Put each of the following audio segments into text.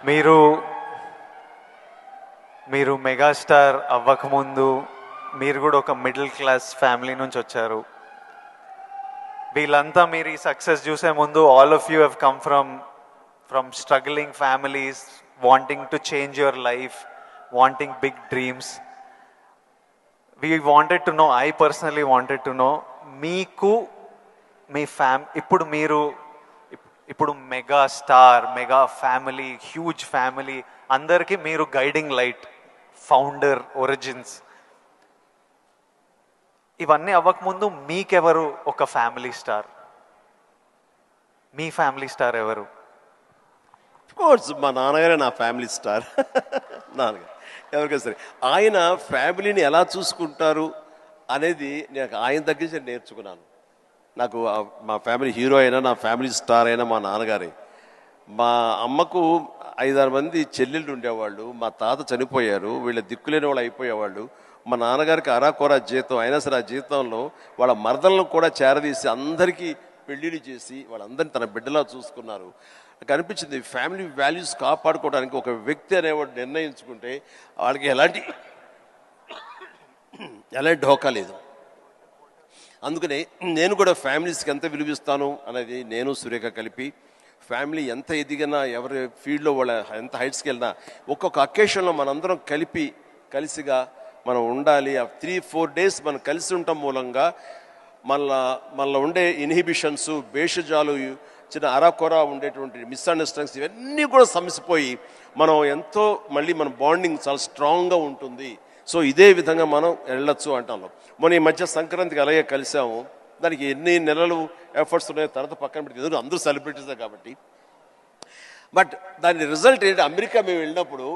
మీరు మీరు మెగాస్టార్ అవ్వకముందు మీరు కూడా ఒక మిడిల్ క్లాస్ ఫ్యామిలీ నుంచి వచ్చారు. వీళ్ళంతా మీరు ఈ సక్సెస్ చూసే ముందు all of you have come from struggling families, wanting to change your life, wanting big dreams. We wanted to know, I personally wanted to know, మీకు మీ ఇప్పుడు mega star, mega family, huge family అందరికీ మీరు guiding light, founder, origins. ఇవన్నీ అవ్వకముందు మీకెవరు ఒక family star? మీ family star ఎవరు? Course మా నాన్నగారే నా ఫ్యామిలీ స్టార్. నాన్నగారు ఎవరికైనా సరే ఆయన ఫ్యామిలీని ఎలా చూసుకుంటారు అనేది నేను ఆయన దగ్గర నుంచి నేర్చుకున్నాను. నాకు మా ఫ్యామిలీ హీరో అయినా, నా ఫ్యామిలీ స్టార్ అయినా మా నాన్నగారే. మా అమ్మకు 5-6 మంది చెల్లెళ్ళు ఉండేవాళ్ళు. మా తాత చనిపోయారు, వీళ్ళ దిక్కులేని వాళ్ళు అయిపోయేవాళ్ళు. మా నాన్నగారికి అరాకొరా జీతం అయినా సరే ఆ జీతంలో వాళ్ళ మరదలను కూడా చేరదీసి అందరికీ పెళ్ళిళ్ళు చేసి వాళ్ళందరినీ తన బిడ్డలా చూసుకున్నారు. నాకు అనిపించింది ఫ్యామిలీ వాల్యూస్ కాపాడుకోవడానికి ఒక వ్యక్తి అనేవాడు నిర్ణయించుకుంటే వాళ్ళకి ఎలాంటి ఢోకా లేదు. అందుకనే నేను కూడా ఫ్యామిలీస్కి ఎంత విలువిస్తాను అనేది నేను సురేఖ కలిపి, ఫ్యామిలీ ఎంత ఎదిగినా ఎవరి ఫీల్డ్లో వాళ్ళ ఎంత హైట్స్కి వెళ్ళినా ఒక్కొక్క అకేషన్లో మనందరం కలిసిగా మనం ఉండాలి. ఆ 3-4 డేస్ మనం కలిసి ఉండటం మూలంగా మళ్ళీ ఉండే ఇన్హిబిషన్స్, భేషజాలు, చిన్న అరాకొరా ఉండేటువంటి మిస్అండర్స్టాండింగ్స్ ఇవన్నీ కూడా సమసిపోయి మనం ఎంతో మళ్ళీ మన బాండింగ్ చాలా స్ట్రాంగ్గా ఉంటుంది. సో ఇదే విధంగా మనం వెళ్ళొచ్చు అంటాను. మొన్న ఈ మధ్య సంక్రాంతికి అలాగే కలిసాము. దానికి ఎన్ని నెలలు ఎఫర్ట్స్ ఉన్నాయో తర్వాత పక్కన పెట్టి, ఎందుకంటే అందరూ సెలబ్రిటీసే కాబట్టి. బట్ దాని రిజల్ట్ ఏంటి, అమెరికా మేము వెళ్ళినప్పుడు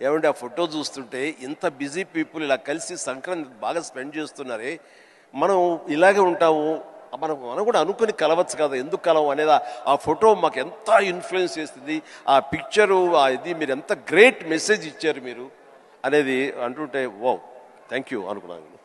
ఏమంటే ఆ ఫోటో చూస్తుంటే ఇంత బిజీ పీపుల్ ఇలా కలిసి సంక్రాంతి బాగా స్పెండ్ చేస్తున్నారే, మనం ఇలాగే ఉంటాము, మనం కూడా అనుకుని కలవచ్చు కదా, ఎందుకు కలవు అనేది ఆ ఫోటో మాకు ఎంత ఇన్ఫ్లుయెన్స్ చేస్తుంది. ఆ పిక్చరు ఇది మీరు ఎంత గ్రేట్ మెసేజ్ ఇచ్చారు మీరు అనేది అంటుంటే, ఓ థ్యాంక్ యూ అనుకున్నాను.